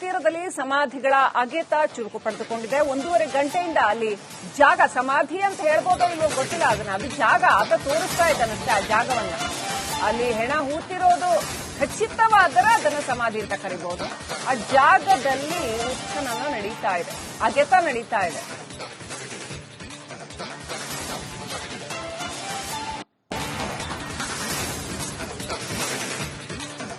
ತೀರದಲ್ಲಿ ಸಮಾಧಿಗಳ ಅಗೆತ ಚುರುಕು ಪಡೆದುಕೊಂಡಿದೆ. 1.5 ಗಂಟೆಯಿಂದ ಅಲ್ಲಿ ಜಾಗ ಸಮಾಧಿ ಅಂತ ಹೇಳ್ಬೋದೋ ಇಲ್ವೋ ಗೊತ್ತಿಲ್ಲ, ಅದು ಜಾಗ ಆತ ತೋರಿಸ್ತಾ ಇದ್ದಾನಷ್ಟೇ. ಆ ಜಾಗವನ್ನ ಅಲ್ಲಿ ಹೆಣ ಹೂತಿರೋದು ಖಚಿತವಾದರೆ ಅದನ್ನು ಸಮಾಧಿ ಅಂತ ಕರಿಬಹುದು. ಆ ಜಾಗದಲ್ಲಿ ಉತ್ಖನನ ನಡೀತಾ ಇದೆ, ಅಗೆತ ನಡೀತಾ ಇದೆ.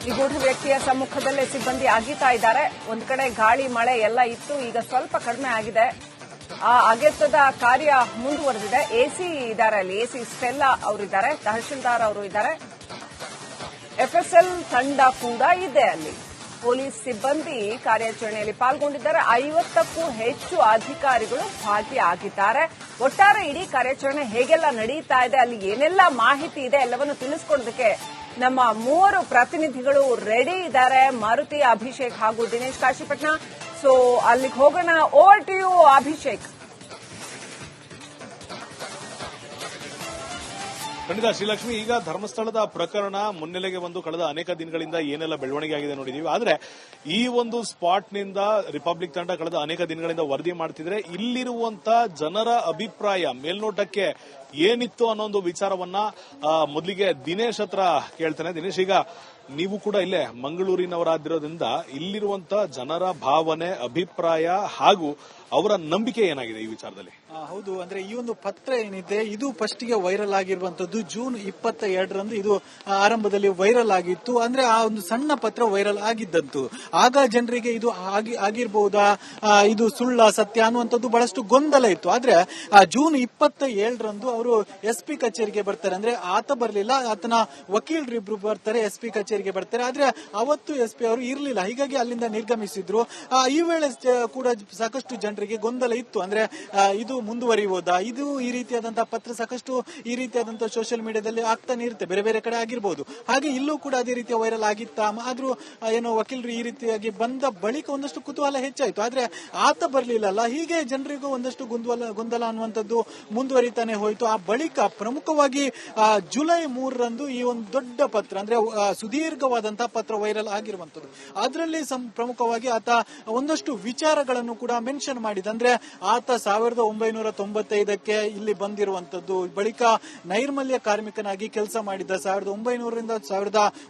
ನಿಗೂಢ ವ್ಯಕ್ತಿಯ ಸಮ್ಮುಖದಲ್ಲೇ ಸಿಬ್ಬಂದಿ ಅಗಿತಾ ಇದ್ದಾರೆ. ಒಂದ್ ಕಡೆ ಗಾಳಿ ಮಳೆ ಎಲ್ಲ ಇತ್ತು, ಈಗ ಸ್ವಲ್ಪ ಕಡಿಮೆ ಆಗಿದೆ. ಆ ಅಗೆತದ ಕಾರ್ಯ ಮುಂದುವರೆದಿದೆ. ಎಸಿ ಇದ್ದಾರೆ ಅಲ್ಲಿ, ಎಸಿ ಸ್ಟೆಲ್ಲಾ ಅವರಿದ್ದಾರೆ, ತಹಶೀಲ್ದಾರ್ ಅವರು ಇದ್ದಾರೆ, ಎಫ್ಎಸ್ಎಲ್ ತಂಡ ಕೂಡ ಇದೆ ಅಲ್ಲಿ. ಪೊಲೀಸ್ ಸಿಬ್ಬಂದಿ ಕಾರ್ಯಾಚರಣೆಯಲ್ಲಿ ಪಾಲ್ಗೊಂಡಿದ್ದಾರೆ. 50ಕ್ಕೂ ಹೆಚ್ಚು ಅಧಿಕಾರಿಗಳು ಭಾಗಿಯಾಗಿದ್ದಾರೆ. ಒಟ್ಟಾರೆ ಇಡೀ ಕಾರ್ಯಾಚರಣೆ ಹೇಗೆಲ್ಲ ನಡೀತಾ ಇದೆ, ಅಲ್ಲಿ ಏನೆಲ್ಲ ಮಾಹಿತಿ ಇದೆ ಎಲ್ಲವನ್ನು ತಿಳಿಸಿಕೊಡೋದಕ್ಕೆ ನಮ್ಮ 3 ಪ್ರತಿನಿಧಿಗಳು ರೆಡಿ ಇದ್ದಾರೆ. ಮಾರುತಿ, ಅಭಿಷೇಕ್ ಹಾಗೂ ದಿನೇಶ್ ಕಾಶಿಪಟ್ನ. ಸೊ ಅಲ್ಲಿಗೆ ಹೋಗೋಣ. Over to you Abhishek. ಖಂಡಿತ ಶ್ರೀಲಕ್ಷ್ಮಿ, ಈಗ ಧರ್ಮಸ್ಥಳದ ಪ್ರಕರಣ ಮುನ್ನೆಲೆಗೆ ಬಂದು ಕಳೆದ ಅನೇಕ ದಿನಗಳಿಂದ ಏನೆಲ್ಲ ಬೆಳವಣಿಗೆ ಆಗಿದೆ ನೋಡಿದೀವಿ. ಆದ್ರೆ ಈ ಒಂದು ಸ್ಪಾಟ್ ನಿಂದ ರಿಪಬ್ಲಿಕ್ ತಂಡ ಕಳೆದ ಅನೇಕ ದಿನಗಳಿಂದ ವರದಿ ಮಾಡ್ತಿದ್ರೆ ಇಲ್ಲಿರುವಂತ ಜನರ ಅಭಿಪ್ರಾಯ ಮೇಲ್ನೋಟಕ್ಕೆ ಏನಿತ್ತು ಅನ್ನೋ ಒಂದು ವಿಚಾರವನ್ನ ಮೊದಲಿಗೆ ದಿನೇಶ್ ಹತ್ರ ಕೇಳ್ತೇನೆ. ದಿನೇಶ್, ಈಗ ನೀವು ಕೂಡ ಇಲ್ಲೇ ಮಂಗಳೂರಿನವರಾದಿರೋದ್ರಿಂದ ಇಲ್ಲಿರುವಂತ ಜನರ ಭಾವನೆ, ಅಭಿಪ್ರಾಯ ಹಾಗೂ ಅವರ ನಂಬಿಕೆ ಏನಾಗಿದೆ ಈ ವಿಚಾರದಲ್ಲಿ? ಹೌದು, ಅಂದ್ರೆ ಈ ಒಂದು ಪತ್ರ ಏನಿದೆ ಇದು ಫಸ್ಟ್ ಗೆ ವೈರಲ್ ಆಗಿರುವಂತದ್ದು ಜೂನ್ 22ರಂದು ಇದು ಆರಂಭದಲ್ಲಿ ವೈರಲ್ ಆಗಿತ್ತು. ಅಂದ್ರೆ ಆ ಒಂದು ಸಣ್ಣ ಪತ್ರ ವೈರಲ್ ಆಗಿದ್ದಂತು. ಆಗ ಜನರಿಗೆ ಇದು ಆಗಿರಬಹುದಾ, ಇದು ಸುಳ್ಳ ಸತ್ಯ ಅನ್ನುವಂಥದ್ದು ಬಹಳಷ್ಟು ಗೊಂದಲ ಇತ್ತು. ಆದ್ರೆ ಜೂನ್ 27ರಂದು ಅವರು SP ಕಚೇರಿಗೆ ಬರ್ತಾರೆ. ಅಂದ್ರೆ ಆತ ಬರಲಿಲ್ಲ, ಆತನ ವಕೀಲರಿಬ್ರು ಬರ್ತಾರೆ, SP ಕಚೇರಿಗೆ ಬರ್ತಾರೆ. ಆದ್ರೆ ಅವತ್ತು SP ಅವರು ಇರಲಿಲ್ಲ, ಹೀಗಾಗಿ ಅಲ್ಲಿಂದ ನಿರ್ಗಮಿಸಿದ್ರು. ಈ ವೇಳೆ ಕೂಡ ಸಾಕಷ್ಟು ಜನರಿಗೆ ಗೊಂದಲ ಇತ್ತು. ಅಂದ್ರೆ ಇದು ಮುಂದುವರಿಯುವುದಾ, ಇದು ಈ ರೀತಿಯಾದಂತಹ ಪತ್ರ ಸಾಕಷ್ಟು ಈ ರೀತಿಯಾದಂತಹ ಸೋಷಿಯಲ್ ಮೀಡಿಯಾದಲ್ಲಿ ಆಗ್ತಾನೆ ಇರುತ್ತೆ, ಬೇರೆ ಬೇರೆ ಕಡೆ ಆಗಿರಬಹುದು. ಹಾಗೆ ಇಲ್ಲೂ ಕೂಡ ಅದೇ ರೀತಿಯ ವೈರಲ್ ಆಗಿತ್ತಾ, ಆದ್ರೂ ಏನೋ ವಕೀಲರು ಈ ರೀತಿಯಾಗಿ ಬಂದ ಬಳಿಕ ಒಂದಷ್ಟು ಕುತೂಹಲ ಹೆಚ್ಚಾಯ್ತು. ಆದ್ರೆ ಆತ ಬರ್ಲಿಲ್ಲಲ್ಲ, ಹೀಗೆ ಜನರಿಗೂ ಒಂದಷ್ಟು ಗೊಂದಲ ಅನ್ನುವಂಥದ್ದು ಮುಂದುವರಿತಾನೆ ಹೋಯ್ತು. ಆ ಬಳಿಕ ಪ್ರಮುಖವಾಗಿ ಜುಲೈ 3ರಂದು ಈ ಒಂದು ದೊಡ್ಡ ಪತ್ರ, ಅಂದ್ರೆ ಸುದೀರ್ಘವಾದಂತಹ ಪತ್ರ ವೈರಲ್ ಆಗಿರುವಂತದ್ದು. ಅದರಲ್ಲಿ ಪ್ರಮುಖವಾಗಿ ಆತ ಒಂದಷ್ಟು ವಿಚಾರಗಳನ್ನು ಕೂಡ ಮೆನ್ಷನ್ ಮಾಡಿದ. ಅಂದ್ರೆ ಆತ 1995ಕ್ಕೆ ಇಲ್ಲಿ ಬಂದಿರುವಂತದ್ದು, ಬಳಿಕ ನೈರ್ಮಲ್ಯ ಕಾರ್ಮಿಕನಾಗಿ ಕೆಲಸ ಮಾಡಿದ್ದ. 1900ರಿಂದ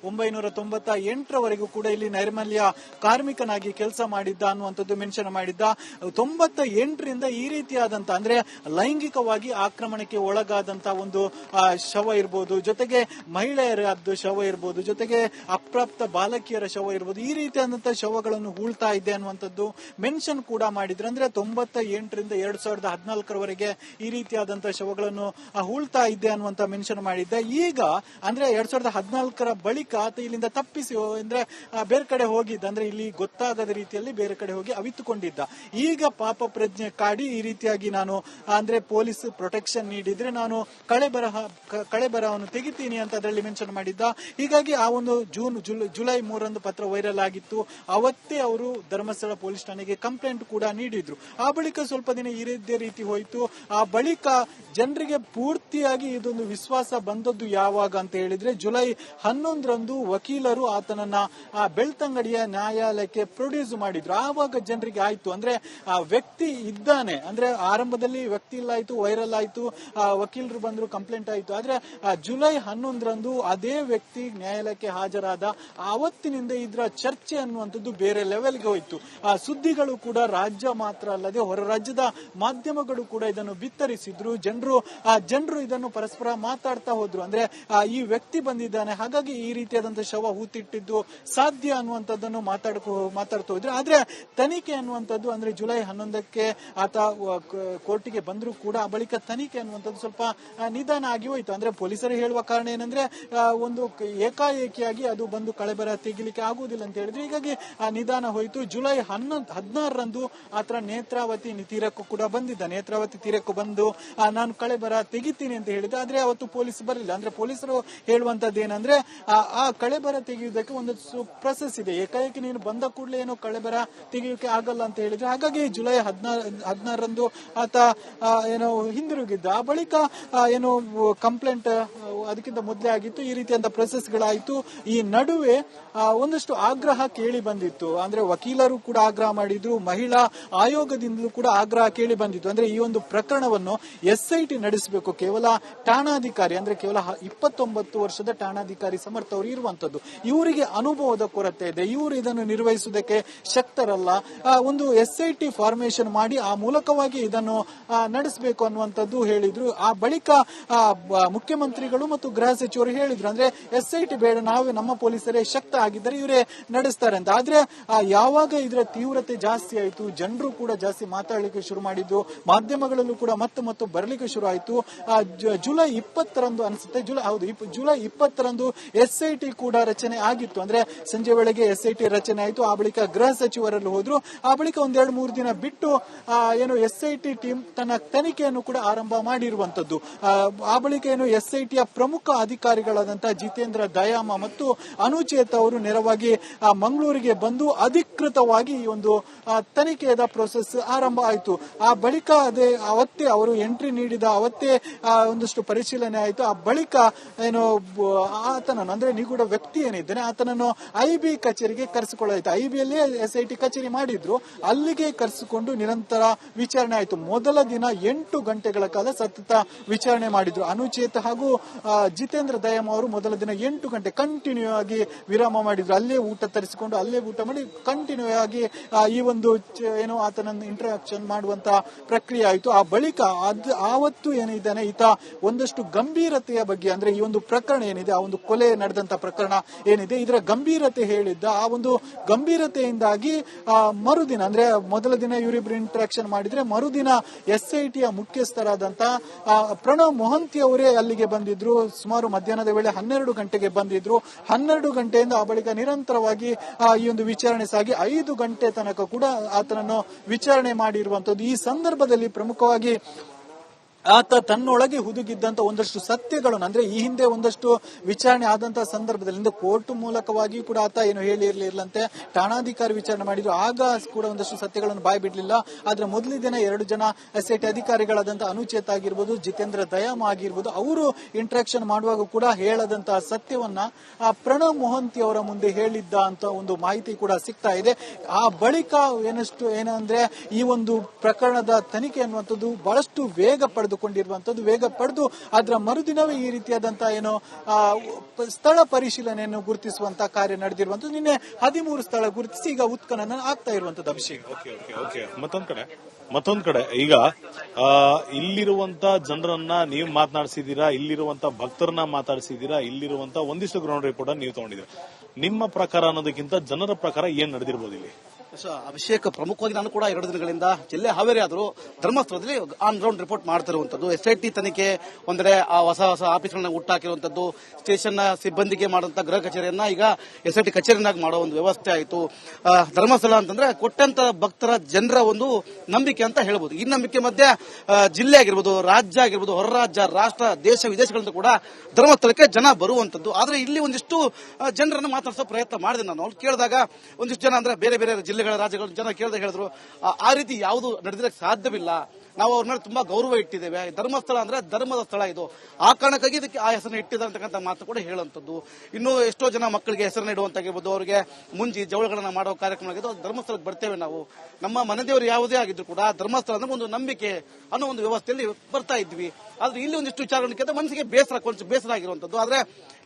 1998ರವರೆಗೂ ಕೂಡ ಇಲ್ಲಿ ನೈರ್ಮಲ್ಯ ಕಾರ್ಮಿಕನಾಗಿ ಕೆಲಸ ಮಾಡಿದ್ದ ಅನ್ನುವಂಥದ್ದು ಮೆನ್ಷನ್ ಮಾಡಿದ್ದ. 98ರಿಂದ ಈ ರೀತಿಯಾದಂತ ಅಂದ್ರೆ ಲೈಂಗಿಕವಾಗಿ ಆಕ್ರಮಣಕ್ಕೆ ಒಳಗಾದಂತ ಒಂದು ಶವ ಇರಬಹುದು, ಜೊತೆಗೆ ಮಹಿಳೆಯರ ಶವ ಇರಬಹುದು, ಜೊತೆಗೆ ಅಪ್ರಾಪ್ತ ಬಾಲಕಿಯರ ಶವ ಇರಬಹುದು, ಈ ರೀತಿಯಾದಂತಹ ಶವಗಳನ್ನು ಹೂಳ್ತಾ ಇದೆ ಅನ್ನುವಂಥದ್ದು ಮೆನ್ಷನ್ ಕೂಡ ಮಾಡಿದ್ರು. ಅಂದ್ರೆ 98ರಿಂದ 2014ರವರೆಗೆ ಈ ರೀತಿಯಾದಂತಹ ಶವಗಳನ್ನು ಹೂಳ್ತಾ ಇದ್ದೆ ಅನ್ನುವಂತ ಮೆನ್ಷನ್ ಮಾಡಿದ್ದೆ. ಈಗ ಅಂದ್ರೆ 2014ರ ಬಳಿಕ ಆತ ಇಲ್ಲಿಂದ ತಪ್ಪಿಸಿ ಅಂದ್ರೆ ಬೇರೆ ಕಡೆ ಹೋಗಿದ್ದ, ಅಂದ್ರೆ ಇಲ್ಲಿ ಗೊತ್ತಾಗದ ರೀತಿಯಲ್ಲಿ ಬೇರೆ ಕಡೆ ಹೋಗಿ ಅವಿತುಕೊಂಡಿದ್ದ. ಈಗ ಪಾಪ ಪ್ರಜ್ಞೆ ಕಾಡಿ ಈ ರೀತಿಯಾಗಿ ನಾನು ಅಂದ್ರೆ ಪೊಲೀಸ್ ಪ್ರೊಟೆಕ್ಷನ್ ನೀಡಿದ್ರೆ ನಾನು ಕಳೆಬರವನ್ನು ತೆಗಿತೀನಿ ಅಂತ ಅದರಲ್ಲಿ ಮೆನ್ಷನ್ ಮಾಡಿದ್ದ. ಹೀಗಾಗಿ ಆ ಒಂದು ಜುಲೈ 3ರಂದು ಪತ್ರ ವೈರಲ್ ಆಗಿತ್ತು. ಅವತ್ತೇ ಅವರು ಧರ್ಮಸ್ಥಳ ಪೊಲೀಸ್ ಠಾಣೆಗೆ ಕಂಪ್ಲೇಂಟ್ ಕೂಡ ನೀಡಿದ್ರು. ಆ ಬಳಿಕ ಸ್ವಲ್ಪ ದಿನ ಇದೇ ರೀತಿ ಹೋಯಿತು. ಆ ಬಳಿಕ ಜನರಿಗೆ ಪೂರ್ತಿಯಾಗಿ ಇದೊಂದು ವಿಶ್ವಾಸ ಬಂದದ್ದು ಯಾವಾಗ ಅಂತ ಹೇಳಿದ್ರೆ ಜುಲೈ 11ರಂದು ವಕೀಲರು ಆತನನ್ನ ಬೆಳ್ತಂಗಡಿಯ ನ್ಯಾಯಾಲಯಕ್ಕೆ ಪ್ರೊಡ್ಯೂಸ್ ಮಾಡಿದ್ರು. ಆವಾಗ ಜನರಿಗೆ ಆಯ್ತು, ಅಂದ್ರೆ ಆ ವ್ಯಕ್ತಿ ಇದ್ದಾನೆ, ಅಂದ್ರೆ ಆರಂಭದಲ್ಲಿ ವ್ಯಕ್ತಿ ಇಲ್ಲ ಆಯ್ತು, ವೈರಲ್ ಆಯ್ತು, ವಕೀಲರು ಬಂದ್ರು, ಕಂಪ್ಲೇಂಟ್ ಆಯ್ತು. ಆದ್ರೆ ಜುಲೈ 11ರಂದು ಅದೇ ವ್ಯಕ್ತಿ ನ್ಯಾಯಾಲಯಕ್ಕೆ ಹಾಜರಾದ. ಆವತ್ತಿನಿಂದ ಇದರ ಚರ್ಚೆ ಅನ್ನುವಂಥದ್ದು ಬೇರೆ ಲೆವೆಲ್ಗೆ ಹೋಯ್ತು. ಆ ಸುದ್ದಿಗಳು ಕೂಡ ರಾಜ್ಯ ಮಾತ್ರ ಅಲ್ಲದೆ ಹೊರ ರಾಜ್ಯದ ಮಾಧ್ಯಮಗಳು ಕೂಡ ಇದನ್ನು ಬಿತ್ತರಿಸಿದ್ರು. ಜನರು ಇದನ್ನು ಪರಸ್ಪರ ಮಾತಾಡ್ತಾ ಹೋದ್ರು. ಅಂದ್ರೆ ಈ ವ್ಯಕ್ತಿ ಬಂದಿದ್ದಾನೆ, ಹಾಗಾಗಿ ಈ ರೀತಿಯಾದಂತಹ ಶವ ಹೂತಿಟ್ಟಿದ್ದು ಸಾಧ್ಯ ಅನ್ನುವಂಥದ್ದನ್ನು ಮಾತಾಡ್ತಾ ಹೋದ್ರು. ಆದ್ರೆ ತನಿಖೆ ಅನ್ನುವಂಥದ್ದು ಅಂದ್ರೆ ಜುಲೈ 11ಕ್ಕೆ ಆತ ಕೋರ್ಟಿಗೆ ಬಂದ್ರು ಕೂಡ ಆ ಬಳಿಕ ತನಿಖೆ ಅನ್ನುವಂಥದ್ದು ಸ್ವಲ್ಪ ನಿಧಾನ ಆಗಿ ಹೋಯ್ತು. ಅಂದ್ರೆ ಪೊಲೀಸರು ಹೇಳುವ ಕಾರಣ ಏನಂದ್ರೆ ಒಂದು ಏಕಾಏಕಿಯಾಗಿ ಅದು ಬಂದು ಕಳೆಬರ ತೆಗಿಲಿಕ್ಕೆ ಆಗುವುದಿಲ್ಲ ಅಂತ ಹೇಳಿದ್ರು. ಹೀಗಾಗಿ ನಿಧಾನ ಹೋಯ್ತು. ಜುಲೈ 16ರಂದು ಆತ ನೇತ್ರಾವತಿ ತೀರಕ್ಕೂ ಕೂಡ ಬಂದಿದ್ದ. ನೇತ್ರಾವತಿ ತೀರಕ್ಕೂ ಬಂದು ನಾನು ಕಳೆಬರ ತೆಗಿತೀನಿ ಅಂತ ಹೇಳಿದ್ದ. ಆದ್ರೆ ಅವತ್ತು ಪೊಲೀಸ್ ಬರಲಿಲ್ಲ. ಅಂದ್ರೆ ಪೊಲೀಸರು ಹೇಳುವಂತದ್ದು ಏನಂದ್ರೆ ಆ ಕಳೆಬರ ತೆಗೆಯುವುದಕ್ಕೆ ಒಂದು ಪ್ರೊಸೆಸ್ ಇದೆ, ಏಕಾಏಕಿ ನೀನು ಬಂದ ಕೂಡಲೇ ಏನೋ ಕಳೆಬರ ತೆಗೆಯೋಕೆ ಆಗಲ್ಲ ಅಂತ ಹೇಳಿದ್ರೆ. ಹಾಗಾಗಿ ಜುಲೈ 16ರಂದು ಆತ ಏನೋ ಹಿಂದಿರುಗಿದ್ದ. ಆ ಬಳಿಕ ಏನೋ ಕಂಪ್ಲೇಂಟ್ ಅದಕ್ಕಿಂತ ಮೊದಲೇ ಆಗಿತ್ತು. ಈ ರೀತಿಯಂತ ಪ್ರೊಸೆಸ್ಗಳಾಯಿತು. ಈ ನಡುವೆ ಒಂದಷ್ಟು ಆಗ್ರಹ ಕೇಳಿ ಬಂದಿತ್ತು. ಅಂದ್ರೆ ವಕೀಲರು ಕೂಡ ಆಗ್ರಹ ಮಾಡಿದ್ರು, ಮಹಿಳಾ ಆಯೋಗದಿಂದಲೂ ಕೂಡ ಆಗ್ರಹ ಕೇಳಿ ಬಂದಿತ್ತು. ಅಂದ್ರೆ ಈ ಒಂದು ಪ್ರಕರಣವನ್ನು SIT ನಡೆಸಬೇಕು. ಕೇವಲ ಠಾಣಾಧಿಕಾರಿ ಅಂದ್ರೆ ಕೇವಲ 29 ವರ್ಷದ ಠಾಣಾಧಿಕಾರಿ ಸಮರ್ಥ ಅವರು ಇರುವಂತದ್ದು. ಇವರಿಗೆ ಅನುಭವದ ಕೊರತೆ ಇದೆ, ಇವರು ಇದನ್ನು ನಿರ್ವಹಿಸುವುದಕ್ಕೆ ಶಕ್ತರಲ್ಲ. ಒಂದು SIT ಫಾರ್ಮೇಶನ್ ಮಾಡಿ ಆ ಮೂಲಕವಾಗಿ ಇದನ್ನು ನಡೆಸಬೇಕು ಅನ್ನುವಂಥದ್ದು ಹೇಳಿದ್ರು. ಆ ಬಳಿಕ ಮುಖ್ಯಮಂತ್ರಿಗಳು ಮತ್ತು ಗೃಹ ಸಚಿವರು ಹೇಳಿದ್ರು, ಅಂದ್ರೆ SIT ಬೇಡ, ನಾವೇ ನಮ್ಮ ಪೊಲೀಸರೇ ಶಕ್ತ ಆಗಿದ್ದರೆ ಇವರೇ ನಡೆಸ್ತಾರೆ ಅಂತ. ಆದ್ರೆ ಯಾವಾಗ ಇದರ ತೀವ್ರತೆ ಜಾಸ್ತಿ ಆಯಿತು, ಜನರು ಕೂಡ ಜಾಸ್ತಿ ಮಾತಾಡಲಿಕ್ಕೆ ಶುರು ಮಾಡಿದ್ದು, ಮಾಧ್ಯಮಗಳಲ್ಲೂ ಕೂಡ ಮತ್ತೆ ಬರಲಿಕ್ಕೆ ಶುರು ಆಯಿತು. ಜುಲೈ 20ರಂದು ಅನಿಸುತ್ತೆ, ಜುಲೈ 20ರಂದು SIT ಕೂಡ ರಚನೆ ಆಗಿತ್ತು. ಅಂದ್ರೆ ಸಂಜೆ ವೇಳೆಗೆ SIT ರಚನೆ ಆಯಿತು. ಆ ಬಳಿಕ ಗೃಹ ಸಚಿವರಲ್ಲಿ ಹೋದ್ರು. ಆ ಬಳಿಕ ಒಂದ್ 2-3 ದಿನ ಬಿಟ್ಟು ಏನು SIT ಟೀಮ್ ತನ್ನ ತನಿಖೆಯನ್ನು ಕೂಡ ಆರಂಭ ಮಾಡಿರುವಂತದ್ದು. ಆ ಬಳಿಕ ಏನು SITಯ ಪ್ರಮುಖ ಅಧಿಕಾರಿಗಳಾದಂತಹ ಜಿತೇಂದ್ರ ದಯಾಮ ಮತ್ತು ಅನುಚೇತ್ ಅವರು ನೇರವಾಗಿ ಮಂಗಳೂರಿಗೆ ಬಂದು ಅಧಿಕೃತವಾಗಿ ಈ ಒಂದು ತನಿಖೆಯ ಪ್ರೋಸೆಸ್ ಆರಂಭ ಆಯಿತು. ಆ ಬಳಿಕ ಅವತ್ತೇ ಅವರು ಎಂಟ್ರಿ ನೀಡಿದ ಅವತ್ತೇ ಒಂದಷ್ಟು ಪರಿಶೀಲನೆ ಆಯಿತು. ಆ ಬಳಿಕ ಏನು ಆತನನ್ನು ಅಂದ್ರೆ ನಿಗೂಢ ವ್ಯಕ್ತಿ ಏನಿದ್ದಾನೆ ಆತನನ್ನು IB ಕಚೇರಿಗೆ ಕರೆಸಿಕೊಳ್ಳಾಯಿತು. IBಯಲ್ಲಿ SIT ಕಚೇರಿ ಮಾಡಿದ್ರು, ಅಲ್ಲಿಗೆ ಕರೆಸಿಕೊಂಡು ನಿರಂತರ ವಿಚಾರಣೆ ಆಯಿತು. ಮೊದಲ ದಿನ 8 ಗಂಟೆಗಳ ಕಾಲ ಸತತ ವಿಚಾರಣೆ ಮಾಡಿದ್ರು. ಅನುಚೇತ್ ಹಾಗೂ ಜಿತೇಂದ್ರ ದಯಾಮ್ ಅವರು ಮೊದಲ ದಿನ 8 ಗಂಟೆ ಕಂಟಿನ್ಯೂ ಆಗಿ ವಿರಾಮ ಮಾಡಿದ್ರು. ಅಲ್ಲೇ ಊಟ ತರಿಸಿಕೊಂಡು ಅಲ್ಲೇ ಊಟ ಮಾಡಿ ಕಂಟಿನ್ಯೂ ಆಗಿ ಈ ಒಂದು ಏನು ಆತನನ್ನು ಇಂಟರಾಕ್ಷನ್ ಮಾಡುವಂತ ಪ್ರಕ್ರಿಯೆ ಆಯಿತು. ಆ ಬಳಿಕ ಆವತ್ತು ಏನಿದ್ದಾನೆ ಈತ ಒಂದಷ್ಟು ಗಂಭೀರತೆಯ ಬಗ್ಗೆ, ಅಂದ್ರೆ ಈ ಒಂದು ಪ್ರಕರಣ ಏನಿದೆ, ಆ ಒಂದು ಕೊಲೆ ನಡೆದಂತ ಪ್ರಕರಣ ಏನಿದೆ, ಇದರ ಗಂಭೀರತೆ ಹೇಳಿದ್ದ. ಆ ಒಂದು ಗಂಭೀರತೆಯಿಂದಾಗಿ ಮರುದಿನ ಅಂದ್ರೆ ಮೊದಲ ದಿನ ಇವರಿಬ್ರು ಇಂಟರಾಕ್ಷನ್ ಮಾಡಿದ್ರೆ ಮರುದಿನ SITಯ ಮುಖ್ಯಸ್ಥರಾದಂತ ಪ್ರಣವ್ ಮೊಹಂತಿ ಅವರೇ ಅಲ್ಲಿಗೆ ಬಂದಿದ್ರು. ಸುಮಾರು ಮಧ್ಯಾಹ್ನದ ವೇಳೆ 12 ಗಂಟೆಗೆ ಬಂದಿದ್ರು. 12 ಗಂಟೆಯಿಂದ ಆ ಬಳಿಕ ನಿರಂತರವಾಗಿ ಈ ಒಂದು ವಿಚಾರಣೆ ಸಾಗಿ 5 ಗಂಟೆ ತನಕ ಕೂಡ ಆತನನ್ನು ವಿಚಾರಣೆ ಮಾಡಿರುವಂತದ್ದು. ಈ ಸಂದರ್ಭದಲ್ಲಿ ಪ್ರಮುಖವಾಗಿ ಆತ ತನ್ನೊಳಗೆ ಹುದುಗಿದ್ದಂತ ಒಂದಷ್ಟು ಸತ್ಯಗಳನ್ನು, ಅಂದ್ರೆ ಈ ಹಿಂದೆ ಒಂದಷ್ಟು ವಿಚಾರಣೆ ಆದಂತಹ ಸಂದರ್ಭದಲ್ಲಿ ಕೋರ್ಟ್ ಮೂಲಕವಾಗಿ ಕೂಡ ಆತ ಏನು ಹೇಳಿರ್ಲಿಲ್ಲಂತೆ, ಠಾಣಾಧಿಕಾರಿ ವಿಚಾರಣೆ ಮಾಡಿದ್ರು, ಆಗ ಕೂಡ ಒಂದಷ್ಟು ಸತ್ಯಗಳನ್ನು ಬಾಯಿ ಬಿಡ್ಲಿಲ್ಲ. ಆದ್ರೆ ಮೊದಲ ದಿನ 2 ಜನ SIT ಅಧಿಕಾರಿಗಳಾದಂತ ಅನುಚೇತ್ ಆಗಿರ್ಬೋದು, ಜಿತೇಂದ್ರ ದಯಾಮ್ ಆಗಿರ್ಬೋದು, ಅವರು ಇಂಟ್ರಾಕ್ಷನ್ ಮಾಡುವಾಗ ಕೂಡ ಹೇಳದಂತಹ ಸತ್ಯವನ್ನ ಪ್ರಣವ್ ಮೊಹಂತಿ ಅವರ ಮುಂದೆ ಹೇಳಿದ್ದ ಅಂತ ಒಂದು ಮಾಹಿತಿ ಕೂಡ ಸಿಗ್ತಾ ಇದೆ. ಆ ಬಳಿಕ ಏನಂದ್ರೆ ಈ ಒಂದು ಪ್ರಕರಣದ ತನಿಖೆ ಅನ್ನುವಂಥದ್ದು ಬಹಳಷ್ಟು ವೇಗ ಪಡೆದು ಅದರ ಮರುದಿನವೇ ಈ ರೀತಿಯಾದಂತಹ ಏನು ಸ್ಥಳ ಪರಿಶೀಲನೆಯನ್ನು ಗುರುತಿಸುವಂತಹ ಕಾರ್ಯ ನಡೆದಿರುವಂತದ್ದು. ನಿನ್ನೆ 13 ಸ್ಥಳ ಗುರುತಿಸಿ ಈಗ ಉತ್ಖನನ ಆಗ್ತಾ ಇರುವಂತದ್ದು. ಅಭಿಷೇಕ್, ಮತ್ತೊಂದ್ ಕಡೆ ಈಗ ಇಲ್ಲಿರುವಂತ ಜನರನ್ನ ನೀವು ಮಾತನಾಡಿಸಿದೀರಾ, ಇಲ್ಲಿರುವಂತ ಭಕ್ತರನ್ನ ಮಾತಾಡಿಸಿದೀರಾ, ಇಲ್ಲಿರುವಂತ ಒಂದಿಷ್ಟು ಗ್ರೌಂಡ್ ರಿಪೋರ್ಟ್ ನೀವು ತಗೊಂಡಿದ್ದೀರಾ. ನಿಮ್ಮ ಪ್ರಕಾರ ಅನ್ನೋದಕ್ಕಿಂತ ಜನರ ಪ್ರಕಾರ ಏನ್ ನಡೆದಿರಬಹುದು ಇಲ್ಲಿ? ಅಭಿಷೇಕ್, ಪ್ರಮುಖವಾಗಿ ನಾನು ಕೂಡ 2 ದಿನಗಳಿಂದ ಜಿಲ್ಲೆ ಹಾವೇರಿ ಆದರೂ ಧರ್ಮಸ್ಥಳದಲ್ಲಿ ಆನ್ ಗ್ರೌಂಡ್ ರಿಪೋರ್ಟ್ ಮಾಡ್ತಿರುವಂತದ್ದು. SIT ತನಿಖೆ ಒಂದರೆ ಆ ಹೊಸ ಆಫೀಸ್ಗಳನ್ನ ಹುಟ್ಟಾಕಿರುವಂತದ್ದು, ಸ್ಟೇಷನ್ ಸಿಬ್ಬಂದಿಗೆ ಮಾಡುವಂತ ಗೃಹ ಕಚೇರಿಯನ್ನ ಈಗ SIT ಕಚೇರಿನಾಗಿ ಮಾಡೋ ಒಂದು ವ್ಯವಸ್ಥೆ ಆಯಿತು. ಧರ್ಮಸ್ಥಳ ಅಂತಂದ್ರೆ ಕೊಟ್ಟಂತ ಭಕ್ತರ ಜನರ ಒಂದು ನಂಬಿಕೆ ಅಂತ ಹೇಳ್ಬೋದು. ಈ ನಂಬಿಕೆ ಮಧ್ಯೆ ಜಿಲ್ಲೆ ಆಗಿರ್ಬೋದು, ರಾಜ್ಯ ಆಗಿರ್ಬೋದು, ಹೊರ ರಾಜ್ಯ, ರಾಷ್ಟ್ರ, ದೇಶ ವಿದೇಶಗಳಿಂದ ಕೂಡ ಧರ್ಮಸ್ಥಳಕ್ಕೆ ಜನ ಬರುವಂತದ್ದು. ಆದ್ರೆ ಇಲ್ಲಿ ಒಂದಿಷ್ಟು ಜನರನ್ನು ಮಾತಾಡಿಸೋ ಪ್ರಯತ್ನ ಮಾಡಿದೆ ನಾನು. ಅವ್ರು ಕೇಳಿದಾಗ ಒಂದಿಷ್ಟು ಜನ ಅಂದ್ರೆ ಬೇರೆ ಬೇರೆ ಜಿಲ್ಲೆಗಳ ರಾಜ್ಯಗಳ ಜನ ಕೇಳಿದಾಗ ಹೇಳಿದ್ರು, ಆ ರೀತಿ ಯಾವುದು ನಡೆದಿರಕ್ಕೆ ಸಾಧ್ಯವಿಲ್ಲ, ನಾವು ಅವ್ರ ಮೇಲೆ ತುಂಬಾ ಗೌರವ ಇಟ್ಟಿದ್ದೇವೆ, ಧರ್ಮಸ್ಥಳ ಅಂದ್ರೆ ಧರ್ಮದ ಸ್ಥಳ ಇದು, ಆ ಕಾರಣಕ್ಕಾಗಿ ಇದಕ್ಕೆ ಆ ಹೆಸರನ್ನು ಇಟ್ಟಿದ್ದಾರೆ ಅಂತಕ್ಕಂಥ ಮಾತು ಕೂಡ ಹೇಳುವಂಥದ್ದು. ಇನ್ನು ಎಷ್ಟೋ ಜನ ಮಕ್ಕಳಿಗೆ ಹೆಸರನ್ನು ಇಡುವಂತಾಗಿರ್ಬೋದು, ಅವರಿಗೆ ಮುಂಜಿ ಜವಳಗಳನ್ನ ಮಾಡೋ ಕಾರ್ಯಕ್ರಮ ಆಗಿದ್ದು, ಧರ್ಮಸ್ಥಳಕ್ಕೆ ಬರ್ತೇವೆ ನಾವು, ನಮ್ಮ ಮನೆದೇವರು ಯಾವುದೇ ಆಗಿದ್ರು ಕೂಡ ಧರ್ಮಸ್ಥಳ ಅಂದ್ರೆ ಒಂದು ನಂಬಿಕೆ ಅನ್ನೋ ಒಂದು ವ್ಯವಸ್ಥೆಯಲ್ಲಿ ಬರ್ತಾ ಇದ್ವಿ. ಆದ್ರೆ ಇಲ್ಲಿ ಒಂದಿಷ್ಟು ವಿಚಾರಗಳಿಗೆ ಮನಸ್ಸಿಗೆ ಬೇಸರ ಆಗಿರುವಂತದ್ದು. ಆದ್ರೆ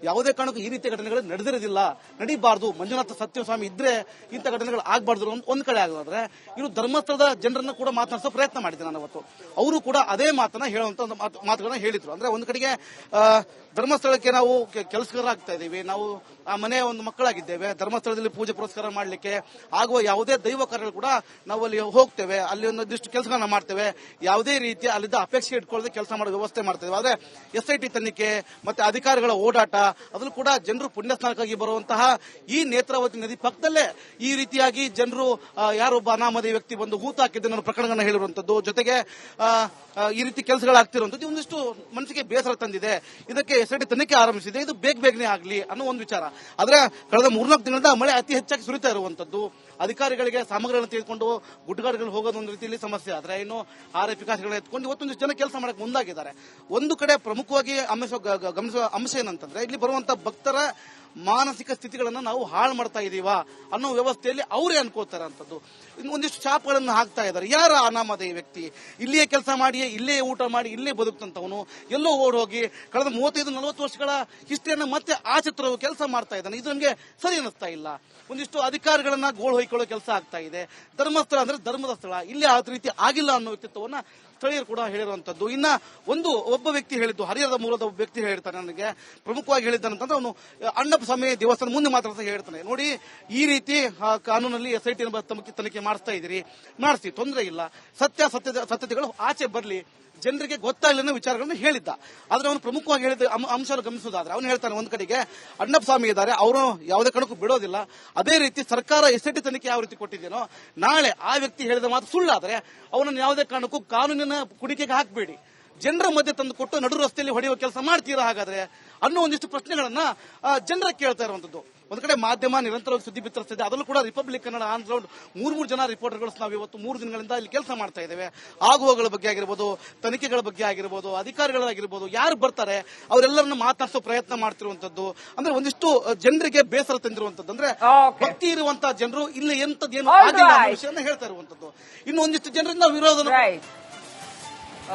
ಯಾವುದೇ ಕಾರಣಕ್ಕೂ ಈ ರೀತಿಯ ಘಟನೆಗಳು ನಡೆದಿರೋದಿಲ್ಲ, ನಡೀಬಾರ್ದು. ಮಂಜುನಾಥ ಸತ್ಯಸ್ವಾಮಿ ಇದ್ರೆ ಇಂಥ ಘಟನೆಗಳು ಆಗಬಾರ್ದು ಒಂದ್ ಕಡೆ ಆಗೋದಾದ್ರೆ, ಇನ್ನು ಧರ್ಮಸ್ಥಳದ ಜನರನ್ನ ಕೂಡ ಮಾತನಾಡಿಸೋ ಪ್ರಯತ್ನ ಮಾಡಿದ್ದೆ ನಾನು ಅವತ್ತು. ಅವರು ಕೂಡ ಅದೇ ಮಾತನ್ನ ಹೇಳುವಂತ ಮಾತುಗಳನ್ನ ಹೇಳಿದ್ರು. ಅಂದ್ರೆ ಒಂದ್ ಕಡೆಗೆ ಧರ್ಮಸ್ಥಳಕ್ಕೆ ನಾವು ಕೆಲಸಗಾರರಾಗ್ತಾ ಇದ್ದೀವಿ, ನಾವು ಆ ಮನೆಯ ಒಂದು ಮಕ್ಕಳಾಗಿದ್ದೇವೆ, ಧರ್ಮಸ್ಥಳದಲ್ಲಿ ಪೂಜೆ ಪುರಸ್ಕಾರ ಮಾಡಲಿಕ್ಕೆ ಆಗುವ ಯಾವುದೇ ದೈವ ಕಾರ್ಯಗಳು ಕೂಡ ನಾವು ಅಲ್ಲಿ ಹೋಗ್ತೇವೆ, ಅಲ್ಲಿ ಒಂದಿಷ್ಟು ಕೆಲಸಗಳನ್ನ ಮಾಡ್ತೇವೆ, ಯಾವುದೇ ರೀತಿಯ ಅಲ್ಲಿದ್ದ ಅಪೇಕ್ಷೆ ಇಟ್ಕೊಳ್ಳದೆ ಕೆಲಸ ಮಾಡೋ ವ್ಯವಸ್ಥೆ ಮಾಡ್ತೇವೆ. ಆದ್ರೆ SIT ತನಿಖೆ ಮತ್ತೆ ಅಧಿಕಾರಿಗಳ ಓಡಾಟ, ಅದ್ರೂ ಕೂಡ ಜನರು ಪುಣ್ಯಸ್ನಾನಕ್ಕಾಗಿ ಬರುವಂತಹ ಈ ನೇತ್ರಾವತಿ ನದಿ ಪಕ್ಕದಲ್ಲೇ ಈ ರೀತಿಯಾಗಿ ಜನರು ಯಾರೊಬ್ಬ ಅನಾಮಧೇಯ ವ್ಯಕ್ತಿ ಬಂದು ಹೂತಾಕಿದ್ದ ನನ್ನ ಪ್ರಕರಣಗಳನ್ನ ಹೇಳಿರುವಂತದ್ದು, ಜೊತೆಗೆ ಈ ರೀತಿ ಕೆಲಸಗಳಾಗ್ತಿರುವಂತದ್ದು ಒಂದಿಷ್ಟು ಮನಸ್ಸಿಗೆ ಬೇಸರ ತಂದಿದೆ. ಇದಕ್ಕೆ SIT ತನಿಖೆ ಆರಂಭಿಸಿದೆ, ಇದು ಬೇಗನೆ ಆಗಲಿ ಅನ್ನೋ ಒಂದು ವಿಚಾರ. ಆದ್ರೆ ಕಳೆದ 3-4 ದಿನದಿಂದ ಮಳೆ ಅತಿ ಹೆಚ್ಚಾಗಿ ಸುರಿತಾ ಇರುವಂತದ್ದು, ಅಧಿಕಾರಿಗಳಿಗೆ ಸಾಮಗ್ರಿಗಳನ್ನು ತೆಗೆದುಕೊಂಡು ಗುಡ್ಡಗಾಡುಗಳು ಹೋಗೋದು ಒಂದು ರೀತಿಯಲ್ಲಿ ಸಮಸ್ಯೆ ಆದ್ರೆ ಇನ್ನು RFP ಕಾಸುಗಳನ್ನ ಎತ್ಕೊಂಡು ಇವತ್ತೊಂದಿಷ್ಟು ಜನ ಕೆಲಸ ಮಾಡಕ್ಕೆ ಮುಂದಾಗಿದ್ದಾರೆ. ಒಂದು ಕಡೆ ಪ್ರಮುಖವಾಗಿ ಗಮನಿಸುವ ಅಂಶ ಏನಂತಂದ್ರೆ ಇಲ್ಲಿ ಬರುವಂತ ಭಕ್ತರ ಮಾನಸಿಕ ಸ್ಥಿತಿಗಳನ್ನ ನಾವು ಹಾಳು ಮಾಡ್ತಾ ಇದೀವಾ ಅನ್ನೋ ವ್ಯವಸ್ಥೆಯಲ್ಲಿ ಅವರೇ ಅನ್ಕೋತಾರೆ ಅಂತದ್ದು. ಒಂದಿಷ್ಟು ಚಾಪ್ಗಳನ್ನು ಹಾಕ್ತಾ ಇದ್ದಾರೆ. ಯಾರ ಅನಾಮಧೇಯ ವ್ಯಕ್ತಿ ಇಲ್ಲಿಯೇ ಕೆಲಸ ಮಾಡಿ ಇಲ್ಲೇ ಊಟ ಮಾಡಿ ಇಲ್ಲೇ ಬದುಕಂತವನು ಎಲ್ಲೋ ಓಡ್ ಹೋಗಿ ಕಳೆದ 35-40 ವರ್ಷಗಳ ಹಿಸ್ಟ್ರಿಯನ್ನ ಮತ್ತೆ ಆಚರಿಸುವ ಕೆಲಸ ಮಾಡ್ತಾ ಇದ್ದಾನೆ. ಇದು ನಮಗೆ ಸರಿ ಅನ್ನಿಸ್ತಾ ಇಲ್ಲ. ಒಂದಿಷ್ಟು ಅಧಿಕಾರಿಗಳನ್ನ ಗೋಳು ಹೊಯ್ಕೊಳ್ಳೋ ಕೆಲಸ ಆಗ್ತಾ ಇದೆ. ಧರ್ಮಸ್ಥಳ ಅಂದ್ರೆ ಧರ್ಮದ ಸ್ಥಳ, ಇಲ್ಲಿ ಆ ರೀತಿ ಆಗಿಲ್ಲ ಅನ್ನೋ ವ್ಯಕ್ತಿತ್ವವನ್ನ ಸ್ಥಳೀಯರು ಕೂಡ ಹೇಳಿರುವಂತದ್ದು. ಇನ್ನ ಒಬ್ಬ ವ್ಯಕ್ತಿ ಹೇಳಿದ್ದು, ಹರಿಹರದ ಮೂಲದ ಒಬ್ಬ ವ್ಯಕ್ತಿ ಹೇಳ್ತಾನೆ ನನಗೆ ಪ್ರಮುಖವಾಗಿ ಹೇಳಿದ್ದಾನಂತಂದ್ರೆ ಅವನು ಅಣ್ಣಪ್ಪ ಸ್ವಾಮಿ ದೇವಸ್ಥಾನ ಮುಂದೆ ಮಾತ್ರ ಹೇಳ್ತಾನೆ, ನೋಡಿ ಈ ರೀತಿ ಕಾನೂನಲ್ಲಿ SIT ತನಿಖೆ ಮಾಡಿಸ್ತಾ ಇದೀರಿ, ಮಾಡಿಸಿ ತೊಂದರೆ ಇಲ್ಲ, ಸತ್ಯತೆಗಳು ಆಚೆ ಬರ್ಲಿ, ಜನರಿಗೆ ಗೊತ್ತಾಗಲಿಲ್ಲ ವಿಚಾರಗಳನ್ನು ಹೇಳಿದ್ದ. ಆದ್ರೆ ಅವನು ಪ್ರಮುಖವಾಗಿ ಹೇಳಿದ ಅಂಶವನ್ನು ಗಮನಿಸೋದಾದ್ರೆ ಅವನು ಹೇಳ್ತಾನೆ, ಒಂದ್ ಕಡೆಗೆ ಅಣ್ಣಪ್ಪ ಸ್ವಾಮಿ ಇದ್ದಾರೆ, ಅವರು ಯಾವುದೇ ಕಾರಣಕ್ಕೂ ಬಿಡೋದಿಲ್ಲ. ಅದೇ ರೀತಿ ಸರ್ಕಾರ SIT ತನಿಖೆ ಯಾವ ರೀತಿ ಕೊಟ್ಟಿದ್ದೇನೋ, ನಾಳೆ ಆ ವ್ಯಕ್ತಿ ಹೇಳಿದ ಮಾತು ಸುಳ್ಳಾದ್ರೆ ಅವನನ್ನು ಯಾವುದೇ ಕಾರಣಕ್ಕೂ ಕಾನೂನಿನ ಕುಣಿಕೆಗೆ ಹಾಕಬೇಡಿ, ಜನರ ಮಧ್ಯೆ ತಂದು ಕೊಟ್ಟು ನಡು ರಸ್ತೆಯಲ್ಲಿ ಹೊಡೆಯುವ ಕೆಲಸ ಮಾಡ್ತೀರಾ ಹಾಗಾದ್ರೆ ಅನ್ನೋ ಒಂದಿಷ್ಟು ಪ್ರಶ್ನೆಗಳನ್ನ ಜನರ ಕೇಳ್ತಾ ಇರುವಂತದ್ದು. ಒಂದ್ ಕಡೆ ಮಾಧ್ಯಮ ನಿರಂತರವಾಗಿ ಸುದ್ದಿ ಬಿತ್ತರಿಸ್ತಿದೆ. ಅದರಲ್ಲೂ ಕೂಡ ರಿಪಬ್ಲಿಕ್ ಕನ್ನಡ ಆನ್ ಗ್ರೌಂಡ್ 3 ಜನ ರಿಪೋರ್ಟರ್ಗಳು ನಾವು ಇವತ್ತು 3 ದಿನಗಳಿಂದ ಇಲ್ಲಿ ಕೆಲಸ ಮಾಡ್ತಾ ಇದ್ದೇವೆ. ಆಗುವಗಳ ಬಗ್ಗೆ ಆಗಿರ್ಬೋದು, ತನಿಖೆಗಳ ಬಗ್ಗೆ ಆಗಿರ್ಬೋದು, ಅಧಿಕಾರಿಗಳಾಗಿರ್ಬೋದು, ಯಾರು ಬರ್ತಾರೆ ಅವರೆಲ್ಲರನ್ನ ಮಾತನಾಡಿಸೋ ಪ್ರಯತ್ನ ಮಾಡ್ತಿರುವಂತದ್ದು. ಅಂದ್ರೆ ಒಂದಿಷ್ಟು ಜನರಿಗೆ ಬೇಸರ ತಂದಿರುವಂತದ್ದು. ಅಂದ್ರೆ ಭಕ್ತಿ ಇರುವಂತಹ ಜನರು ಇಲ್ಲಿ ಎಂತದ್ದೇನು ಆಗಿಲ್ಲ ಅನ್ನೋ ವಿಷಯನ ಹೇಳ್ತಾ ಇರುವಂತದ್ದು. ಇನ್ನು ಒಂದಿಷ್ಟು ಜನರಿಂದ ವಿರೋಧ